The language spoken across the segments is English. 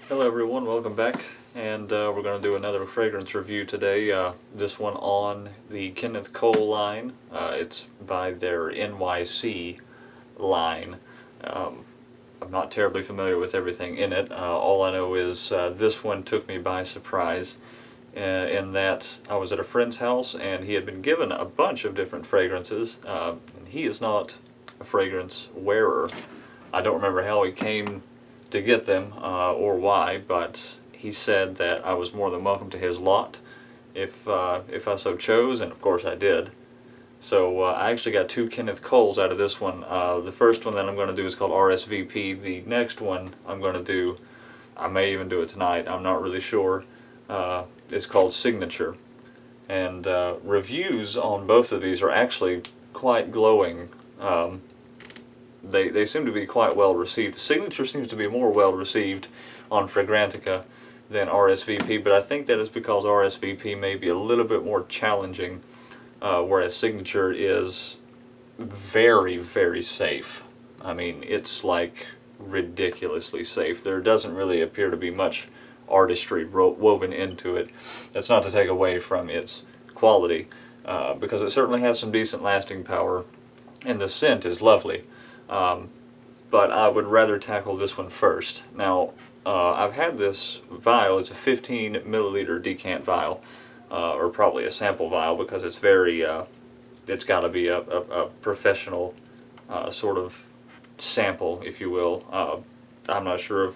Hello everyone, welcome back, and we're going to do another fragrance review today. This one on the Kenneth Cole line. It's by their NYC line. I'm not terribly familiar with everything in it. All I know is this one took me by surprise in that I was at a friend's house and he had been given a bunch of different fragrances. And he is not a fragrance wearer. I don't remember how he came to get them or why, but he said that I was more than welcome to his lot if I so chose, and of course I did. So I actually got two Kenneth Coles out of this one. The first one that I'm going to do is called RSVP. The next one I'm going to do, I may even do it tonight, I'm not really sure, is called Signature. And reviews on both of these are actually quite glowing. They seem to be quite well received. Signature seems to be more well received on Fragrantica than RSVP, but I think that is because RSVP may be a little bit more challenging, whereas Signature is very, very safe. I mean, it's like ridiculously safe. There doesn't really appear to be much artistry woven into it. That's not to take away from its quality, because it certainly has some decent lasting power, and the scent is lovely. But I would rather tackle this one first. Now, I've had this vial. It's a 15 milliliter decant vial, or probably a sample vial, because it's very, it's got to be a professional sort of sample, if you will. I'm not sure if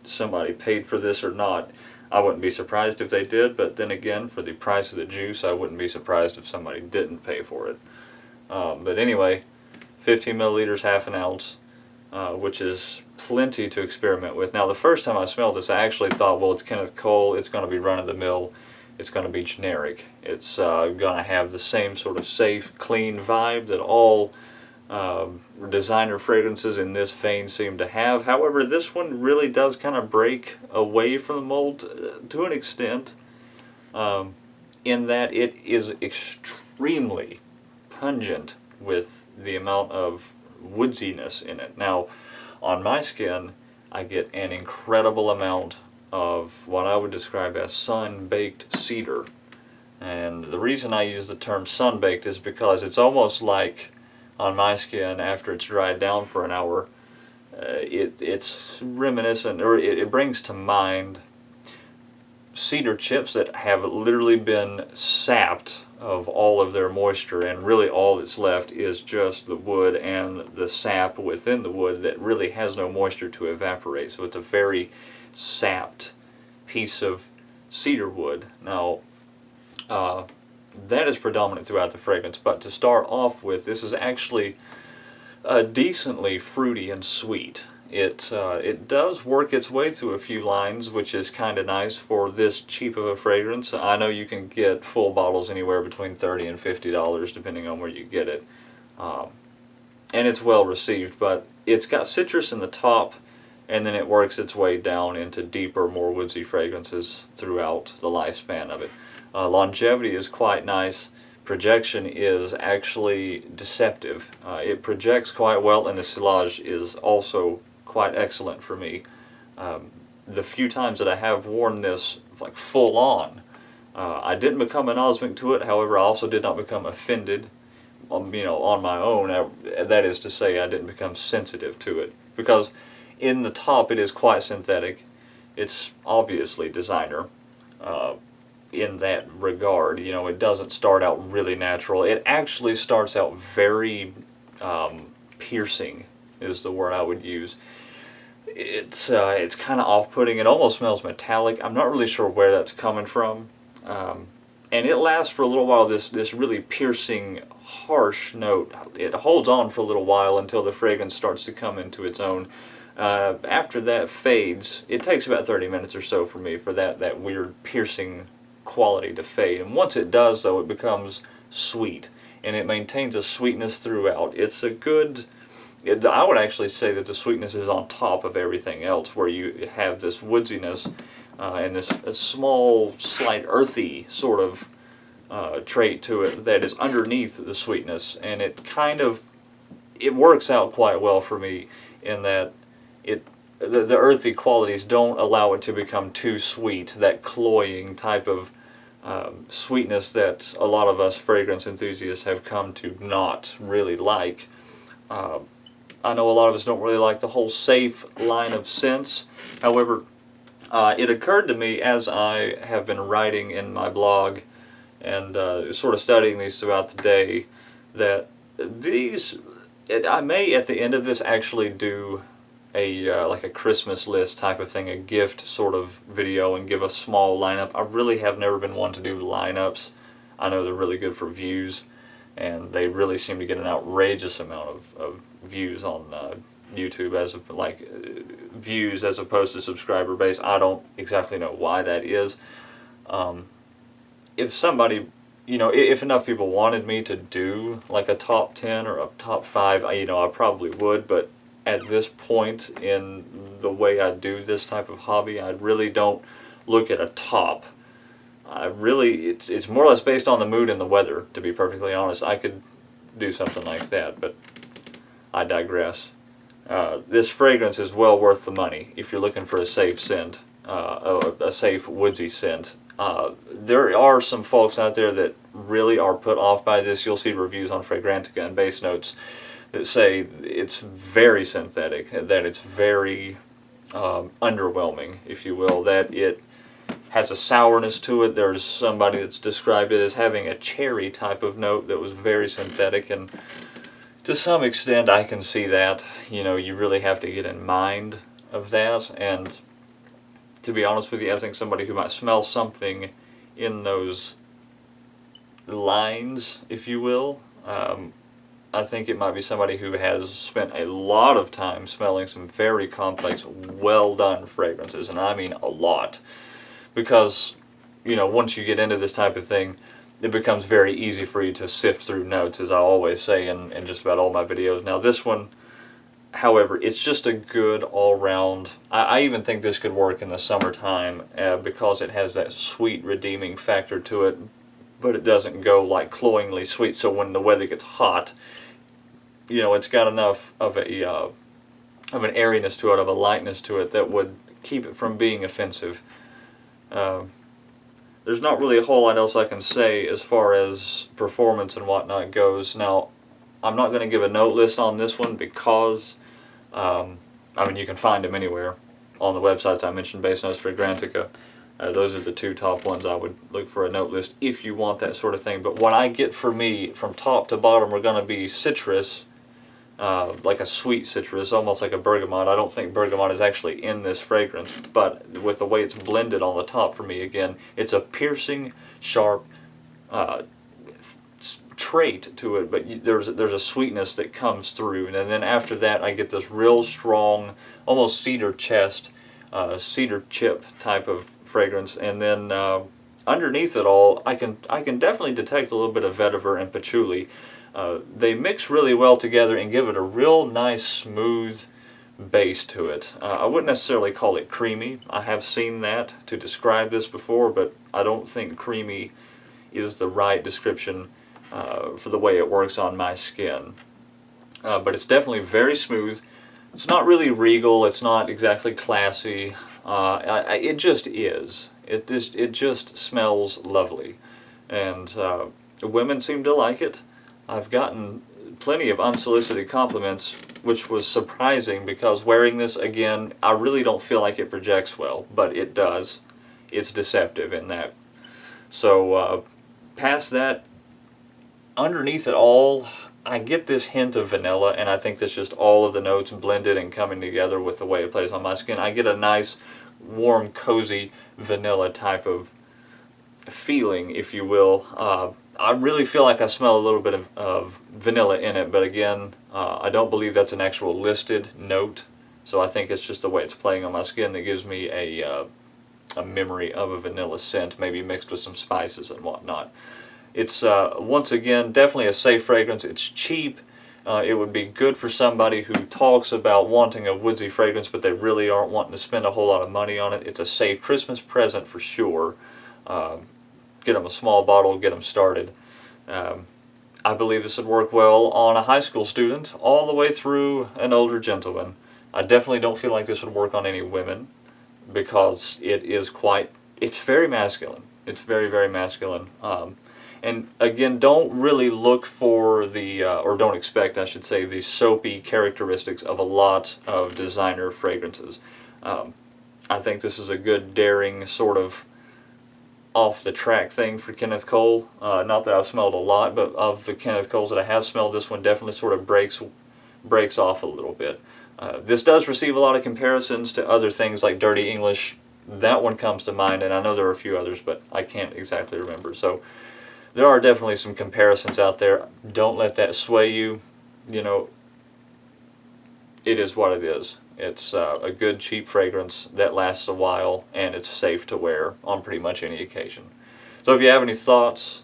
somebody paid for this or not. I wouldn't be surprised if they did, but then again, for the price of the juice, I wouldn't be surprised if somebody didn't pay for it. But anyway, 15 milliliters, half an ounce, which is plenty to experiment with. Now, the first time I smelled this, I actually thought, well, it's Kenneth Cole, it's going to be run-of-the-mill, it's going to be generic. It's going to have the same sort of safe, clean vibe that all designer fragrances in this vein seem to have. However, this one really does kind of break away from the mold to an extent, in that it is extremely pungent with the amount of woodsiness in it. Now, on my skin, I get an incredible amount of what I would describe as sun-baked cedar. And the reason I use the term sun-baked is because it's almost like, on my skin, after it's dried down for an hour, it's reminiscent, or it brings to mind cedar chips that have literally been sapped of all of their moisture, and really all that's left is just the wood and the sap within the wood that really has no moisture to evaporate. So it's a very sapped piece of cedar wood. Now, that is predominant throughout the fragrance, but to start off with, this is actually decently fruity and sweet. It does work its way through a few lines, which is kind of nice for this cheap of a fragrance. I know you can get full bottles anywhere between $30 and $50 depending on where you get it. And it's well received, but it's got citrus in the top, and then it works its way down into deeper, more woodsy fragrances throughout the lifespan of it. Longevity is quite nice. Projection is actually deceptive. It projects quite well, and the sillage is also quite excellent for me. The few times that I have worn this like full on, I didn't become anosmic to it. However, I also did not become offended, on my own. That is to say, I didn't become sensitive to it, because in the top it is quite synthetic. It's obviously designer in that regard. It doesn't start out really natural. It actually starts out very piercing, is the word I would use. It's kind of off-putting. It almost smells metallic. I'm not really sure where that's coming from. And it lasts for a little while, this really piercing, harsh note. It holds on for a little while until the fragrance starts to come into its own. After that fades. It takes about 30 minutes or so for me for that weird piercing quality to fade. And once it does, though, it becomes sweet. And it maintains a sweetness throughout. It's a good... I would actually say that the sweetness is on top of everything else, where you have this woodsiness and this small, slight earthy sort of trait to it that is underneath the sweetness, and it works out quite well for me in that the earthy qualities don't allow it to become too sweet, that cloying type of sweetness that a lot of us fragrance enthusiasts have come to not really like. I know a lot of us don't really like the whole safe line of scents. However, it occurred to me as I have been writing in my blog and sort of studying these throughout the day that I may at the end of this actually do like a Christmas list type of thing, a gift sort of video, and give a small lineup. I really have never been one to do lineups. I know they're really good for views, and they really seem to get an outrageous amount of views on YouTube views as opposed to subscriber base. I don't exactly know why that is. If somebody, if enough people wanted me to do like a top 10 or a top 5, I probably would, but at this point in the way I do this type of hobby, I really don't look at a top. It's more or less based on the mood and the weather, to be perfectly honest. I could do something like that, but I digress. This fragrance is well worth the money if you're looking for a safe scent, a safe woodsy scent. There are some folks out there that really are put off by this. You'll see reviews on Fragrantica and Base Notes that say it's very synthetic, that it's very underwhelming, if you will, that it has a sourness to it. There's somebody that's described it as having a cherry type of note that was very synthetic, and to some extent I can see that. You really have to get in mind of that, and to be honest with you, I think somebody who might smell something in those lines, if you will, I think it might be somebody who has spent a lot of time smelling some very complex, well-done fragrances, and I mean a lot. Because, once you get into this type of thing, it becomes very easy for you to sift through notes, as I always say in just about all my videos. Now this one, however, it's just a good all-round. I even think this could work in the summertime because it has that sweet, redeeming factor to it, but it doesn't go like cloyingly sweet, so when the weather gets hot, it's got enough of an airiness to it, of a lightness to it, that would keep it from being offensive. There's not really a whole lot else I can say as far as performance and whatnot goes. Now, I'm not going to give a note list on this one because, you can find them anywhere on the websites I mentioned, Base Notes, Fragrantica. Those are the two top ones I would look for a note list if you want that sort of thing. But what I get for me, from top to bottom, are going to be citrus, like a sweet citrus, almost like a bergamot. I don't think bergamot is actually in this fragrance, but with the way it's blended on the top for me, again, it's a piercing, sharp trait to it, but there's a sweetness that comes through. And then after that, I get this real strong, almost cedar chest, cedar chip type of fragrance, and then underneath it all, I can definitely detect a little bit of vetiver and patchouli. They mix really well together and give it a real nice, smooth base to it. I wouldn't necessarily call it creamy. I have seen that to describe this before, but I don't think creamy is the right description for the way it works on my skin. But it's definitely very smooth. It's not really regal. It's not exactly classy. It just is. It just smells lovely, and women seem to like it. I've gotten plenty of unsolicited compliments, which was surprising because wearing this, again, I really don't feel like it projects well, but it does. It's deceptive in that. So past that, underneath it all, I get this hint of vanilla, and I think that's just all of the notes blended and coming together with the way it plays on my skin. I get a nice, warm, cozy vanilla type of feeling, if you will. I really feel like I smell a little bit of vanilla in it, but again, I don't believe that's an actual listed note, so I think it's just the way it's playing on my skin that gives me a memory of a vanilla scent, maybe mixed with some spices and whatnot. It's, once again, definitely a safe fragrance. It's cheap. It would be good for somebody who talks about wanting a woodsy fragrance, but they really aren't wanting to spend a whole lot of money on it. It's a safe Christmas present for sure. Get them a small bottle, get them started. I believe this would work well on a high school student all the way through an older gentleman. I definitely don't feel like this would work on any women because it's very masculine. It's very, very masculine. And again, don't really look for or don't expect, I should say, the soapy characteristics of a lot of designer fragrances. I think this is a good, daring, sort of off-the-track thing for Kenneth Cole. Not that I've smelled a lot, but of the Kenneth Coles that I have smelled, this one definitely sort of breaks off a little bit. This does receive a lot of comparisons to other things like Dirty English. That one comes to mind, and I know there are a few others, but I can't exactly remember. So there are definitely some comparisons out there. Don't let that sway you. You know, it is what it is. It's a good, cheap fragrance that lasts a while, and it's safe to wear on pretty much any occasion. So if you have any thoughts,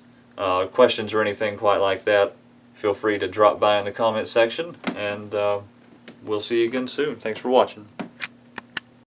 questions, or anything quite like that, feel free to drop by in the comment section, and we'll see you again soon. Thanks for watching.